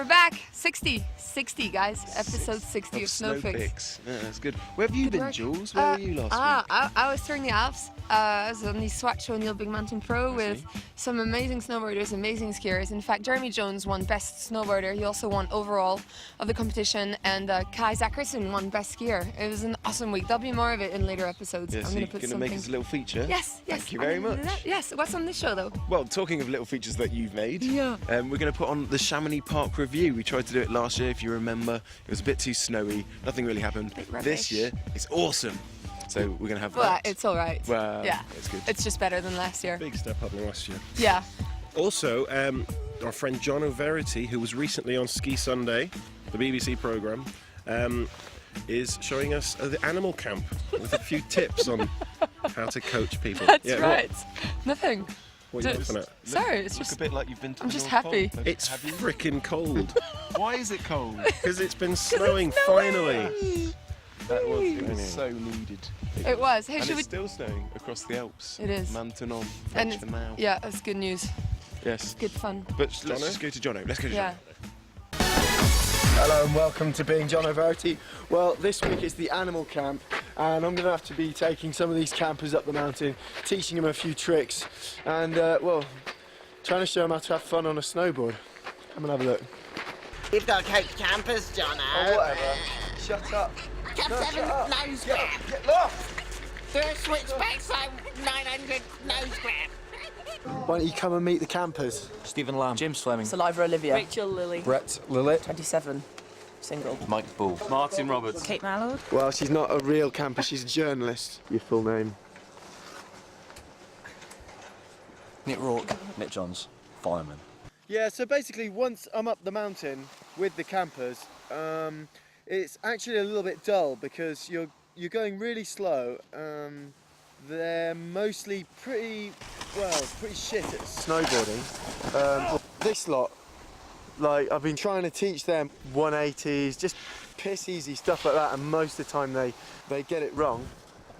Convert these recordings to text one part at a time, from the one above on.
we're back. 60 guys. Episode 60 of Snowfix. Yeah, that's good. Where have you been, Jools? Where were you last week? I was touring the Alps. I was on the SWAT show Neil Big Mountain Pro with some amazing snowboarders, amazing skiers. In fact, Jeremy Jones won Best Snowboarder. He also won overall of the competition, and Kai Zackerson won Best Skier. It was an awesome week. There'll be more of it in later episodes. Yeah, I'm going to put something. Make us a little feature? Yes. Thank you very much. Yes. What's on this show, though? Well, talking of little features that you've made, yeah. We're going to put on the Chamonix Park review. We tried to do it last year, if you remember. It was a bit too snowy. Nothing really happened. This year, it's awesome. So we're going to have that. Well, it's all right. Well, yeah, it's good. It's just better than last year. Big step up than last year. Yeah. Also, our friend Johno Verity, who was recently on Ski Sunday, the BBC programme, is showing us the animal camp with a few tips on how to coach people. That's right. What? Nothing. What are you laughing at? Sorry, it's just just a bit like you've been to I'm the just North happy. Pole. It's freaking cold. Why is it cold? Because it's been snowing finally. It was so needed. It was. Hey, And should it's we? still snowing across the Alps. It is. Maintenant, And French for now. yeah, that's good news. Yes. Good fun. But let's just go to Johno. Let's go to Yeah. Johno. Hello and welcome to being Johno Verity. Well, this week it's the animal camp, and I'm going to have to be taking some of these campers up the mountain, teaching them a few tricks, and well, trying to show them how to have fun on a snowboard. Come and have a look. You've got to coach campers, Johno. Oh, whatever. Shut up. Cap 7 nose grab. Get lost! Do a switchback side 900 nose grab. Why don't you come and meet the campers? Stephen Lamb. James Fleming. Saliva Olivia. Rachel Lilly. Brett Lillet. 27. Single. Mike Bull. Martin Roberts. Kate Mallard. Well, she's not a real camper, she's a journalist. Your full name? Nick Rourke. Nick Johns. Fireman. Yeah, so basically once I'm up the mountain with the campers, it's actually a little bit dull because you're going really slow. They're mostly pretty shit at snowboarding. This lot, like I've been trying to teach them 180s, just piss easy stuff like that, and most of the time they get it wrong.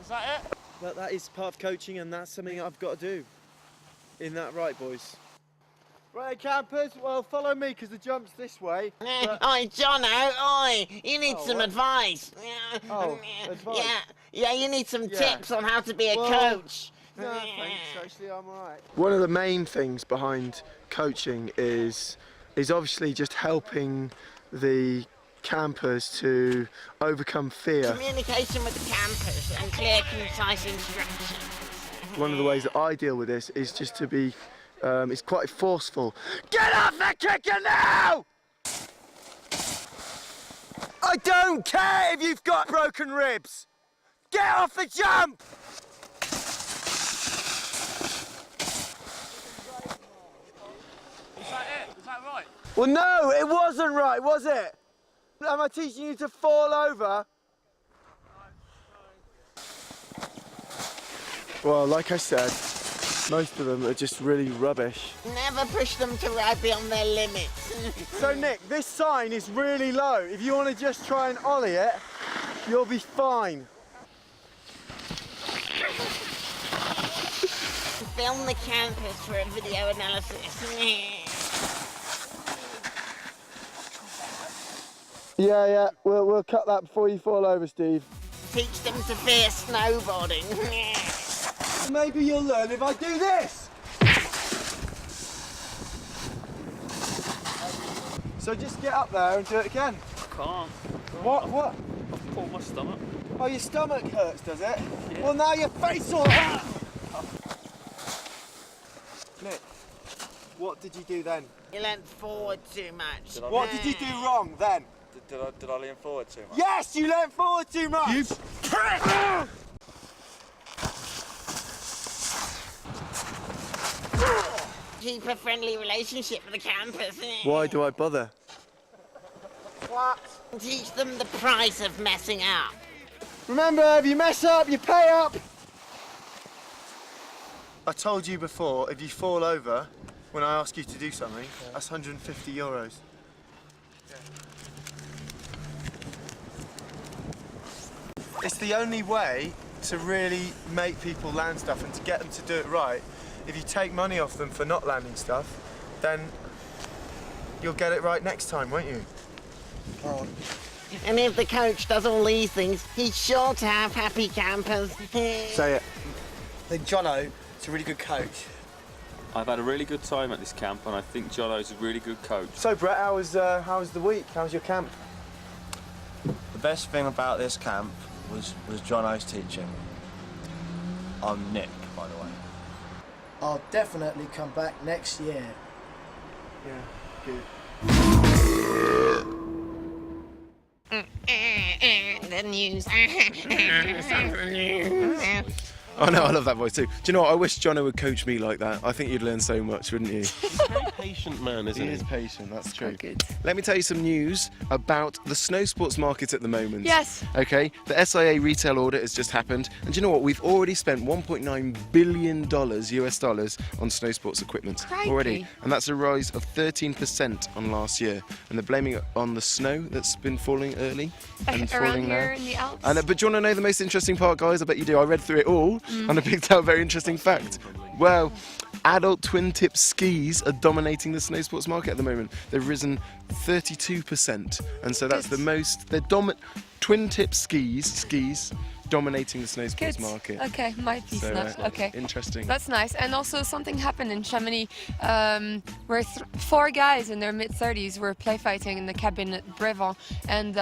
Is that it? But that is part of coaching, and that's something I've got to do. Isn't that right, boys? Right, campers, well, follow me, because the jump's this way. Oi, Johno, oi, you need some advice. Oh, advice? Yeah, you need some tips on how to be a coach. No, thanks, actually, I'm alright. One of the main things behind coaching is obviously just helping the campers to overcome fear. Communication with the campers and clear, concise instructions. One of the ways that I deal with this is just to be it's quite forceful. Get off the kicker now! I don't care if you've got broken ribs! Get off the jump! Is that it? Is that right? Well, no, it wasn't right, was it? Am I teaching you to fall over? Well, like I said, most of them are just really rubbish. Never push them to ride beyond their limits. So Nick, this sign is really low. If you want to just try and ollie it, you'll be fine. Film the campers for a video analysis. Yeah, we'll cut that before you fall over, Steve. Teach them to fear snowboarding. Maybe you'll learn if I do this. So just get up there and do it again. I can't. What? I've pulled my stomach. Oh, your stomach hurts, does it? Yeah. Well, now your face will hurt. Nick, what did you do then? You leant forward too much. What did you do wrong then? Did I lean forward too much? Yes, you leant forward too much. You prick! Keep a friendly relationship with the campers. Why do I bother? What? Teach them the price of messing up. Remember, if you mess up, you pay up. I told you before, if you fall over when I ask you to do something, that's 150 euros. It's the only way to really make people land stuff and to get them to do it right. If you take money off them for not landing stuff, then you'll get it right next time, won't you? And if the coach does all these things, he's sure to have happy campers. Say it. I think Johno is a really good coach. I've had a really good time at this camp, and I think Jono's a really good coach. So Brett, how was the week? How was your camp? The best thing about this camp was Jono's teaching. I'm Nick, by the way. I'll definitely come back next year. Yeah, good. The news. Oh no, I love that voice too. Do you know what? I wish Johno would coach me like that. I think you'd learn so much, wouldn't you? He's a very patient man, isn't He he? is patient, that's true. Good. Let me tell you some news about the snow sports market at the moment. Yes. Okay, the SIA retail audit has just happened, and do you know what? We've already spent $1.9 billion US dollars on snow sports equipment Crikey. already, and that's a rise of 13% on last year. And they're blaming it on the snow that's been falling early and Around falling here now. in the Alps. And, but do you want to know the most interesting part, guys? I bet you do. I read through it all, and I picked out a very interesting fact. Well, adult twin-tip skis are dominating the snow sports market at the moment. They've risen 32%, and so that's the most. They're twin-tip skis dominating the snow sports Kids. market. Okay, my piece So, now. Okay. Interesting. That's nice. And also something happened in Chamonix where 4 guys in their mid-30s were play fighting in the cabin at Brevant, and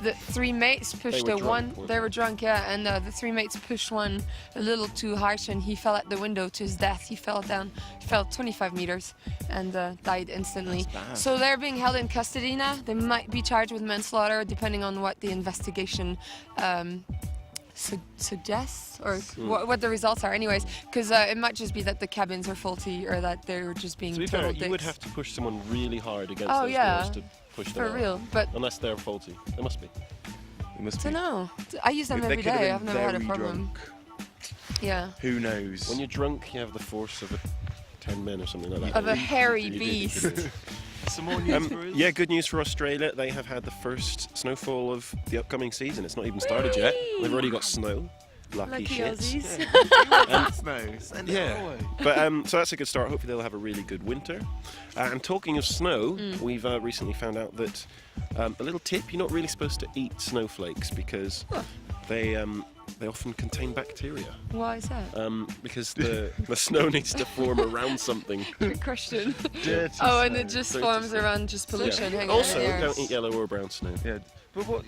the 3 mates pushed They were the drunk, one. weren't They were drunk, yeah, and the 3 mates pushed one a little too harsh, and he fell at the window to his death. He fell down, fell 25 meters, and died instantly. bad. So they're being held in custody now. They might be charged with manslaughter, depending on what the investigation suggests, or what the results are. Anyways, because it might just be that the cabins are faulty, or that they're just being To be total fair, you would dicks. have to push someone really hard against Oh, those yeah. doors to push them For out. real, but Unless they're faulty. They must be. It must I be. don't know. I use them They every could have day. been I've never had a very problem. drunk. Yeah. Who knows? When you're drunk, you have the force of 10 men or something like that. Of a hairy You do. beast. Some more news for us? Yeah, good news for Australia. They have had the first snowfall of the upcoming season. It's not even started yet. They've already got snow. Lucky Lucky shit. Aussies. Snow. Send it Yeah, away. but so that's a good start. Hopefully they'll have a really good winter. And talking of snow, we've recently found out that a little tip: you're not really supposed to eat snowflakes because they often contain bacteria. Why is that? Because the snow needs to form around something. Good question. Dirty Oh, and snow. it just Dirty forms snow. around just pollution hanging Also, in the air. don't eat yellow or brown snow. Yeah, but what?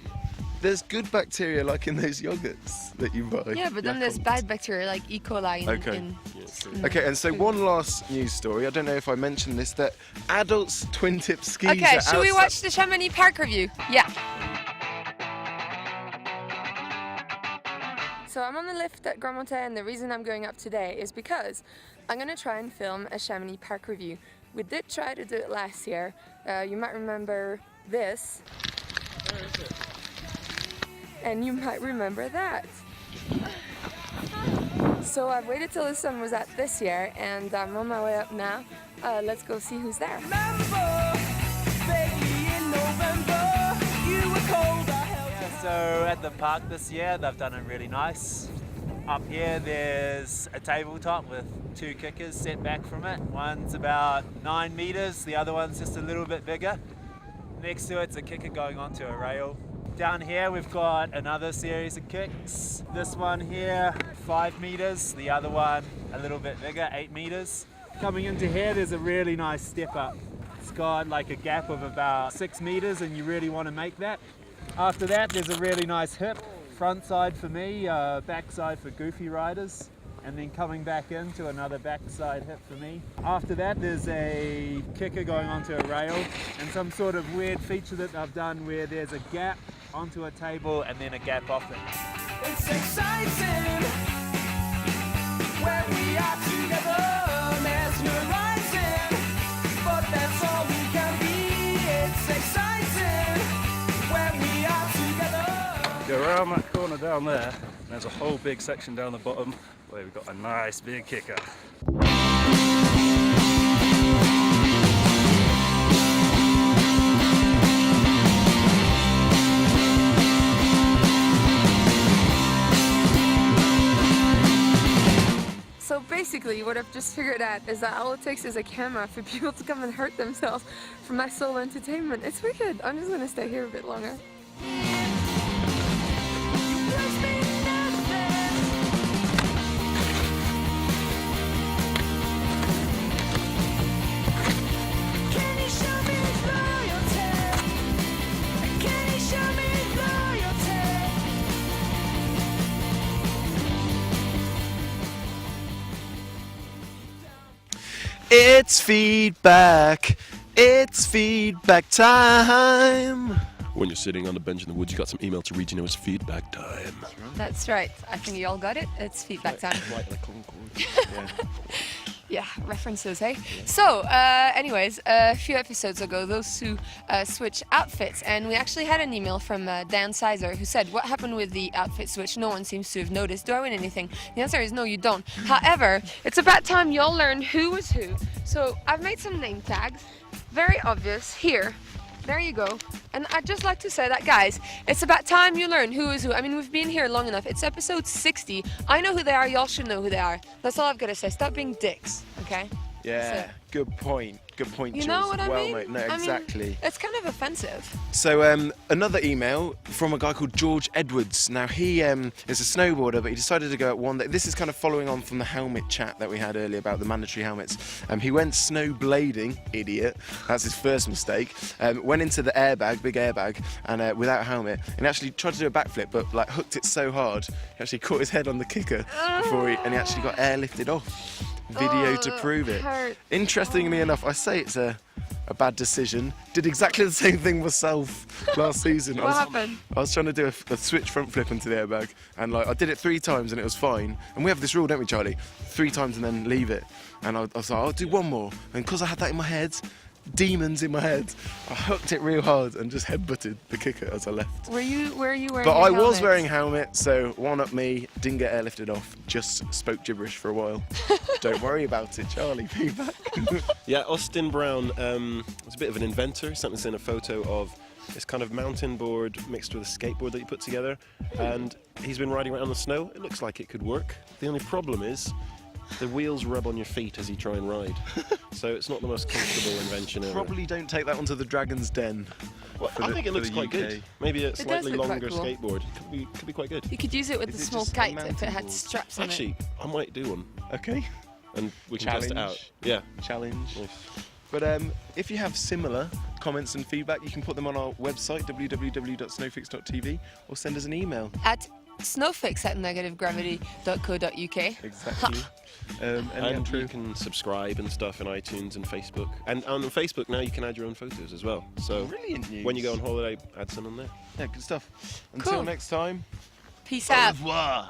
There's good bacteria like in those yogurts that you buy. Yeah, but then Yakult. there's bad bacteria like E. coli in, Okay. in Okay, and so one last news story. I don't know if I mentioned this, that adults twin-tip skis. Okay, are should we outside- watch the Chamonix Park review? Yeah. So I'm on the lift at Grand Montet, and the reason I'm going up today is because I'm going to try and film a Chamonix Park review. We did try to do it last year. You might remember this. And you might remember that. So I've waited till the sun was out this year, and I'm on my way up now. Let's go see who's there. So at the park this year, they've done it really nice. Up here, there's a tabletop with 2 kickers set back from it. One's about 9 meters, the other one's just a little bit bigger. Next to it's a kicker going onto a rail. Down here, we've got another series of kicks. This one here, 5 meters, the other one a little bit bigger, 8 meters. Coming into here, there's a really nice step up. It's got like a gap of about 6 meters, and you really want to make that. After that, there's a really nice hip, front side for me, back side for goofy riders, and then coming back into another backside hip for me. After that, there's a kicker going onto a rail, and some sort of weird feature that I've done where there's a gap onto a table and then a gap off it. It's exciting when we are together, mesmerizing, but that's all we can be. It's exciting when we are together. Go around that corner down there, and there's a whole big section down the bottom where we've got a nice big kicker. So basically, what I've just figured out is that all it takes is a camera for people to come and hurt themselves for my sole entertainment. It's wicked. I'm just gonna stay here a bit longer. It's feedback. It's feedback time. When you're sitting on the bench in the woods, you got some email to read. You know it's feedback time. That's right. I think you all got it. It's feedback time. Like the Concorde. Yeah, references, hey? So, anyways, a few episodes ago, those two switched outfits, and we actually had an email from Dan Sizer who said, what happened with the outfit switch? No one seems to have noticed. Do I win anything? The answer is no, you don't. However, it's about time y'all learned who was who. So, I've made some name tags. Very obvious. Here. There you go. And I'd just like to say that, guys, it's about time you learn who is who. I mean, we've been here long enough. It's episode 60. I know who they are. Y'all should know who they are. That's all I've got to say. Stop being dicks, okay? Yeah, good point. Good point, You Jools. know what I well, mean? Mate. No, I mean, exactly. it's kind of offensive. So another email from a guy called George Edwards. Now he is a snowboarder, but he decided to go at one day. This is kind of following on from the helmet chat that we had earlier about the mandatory helmets. He went snowblading, idiot. That's his first mistake. Went into the airbag, big airbag, and without a helmet, and actually tried to do a backflip, but like hooked it so hard, he actually caught his head on the kicker before and he actually got airlifted off. Video to prove it. Interestingly enough, I say it's a bad decision. Did exactly the same thing myself last season. What happened? I was trying to do a switch front flip into the airbag, and like I did it 3 times and it was fine. And we have this rule, don't we, Charlie? 3 times and then leave it. And I was like, I'll do one more. And because I had that in my head, demons in my head, I hooked it real hard and just headbutted the kicker as I left. Were you wearing But your I was helmet? wearing a helmet, so one up me, didn't get airlifted off, just spoke gibberish for a while. Don't worry about it, Charlie. Feedback. Yeah, Austin Brown was a bit of an inventor. Sent us in a photo of this kind of mountain board mixed with a skateboard that he put together, and he's been riding around on the snow. It looks like it could work. The only problem is the wheels rub on your feet as you try and ride, so it's not the most comfortable invention ever. Probably don't take that onto the Dragon's Den. Well, I think it looks quite good. Maybe a slightly look quite longer cool. skateboard could be quite good. You could use it with the small just a kite mountain if it had board? straps on Actually, I might do one, Okay. and we can test it out. Challenge. Yeah. Challenge. But if you have similar comments and feedback, you can put them on our website, www.snowfix.tv, or send us an email. At snowfix@negativegravity.co.uk. Exactly. And you can subscribe and stuff on iTunes and Facebook. And on Facebook now you can add your own photos as well. So Brilliant news. when you go on holiday, add some on there. Yeah, good stuff. Until Cool. next time. Peace Au out. revoir.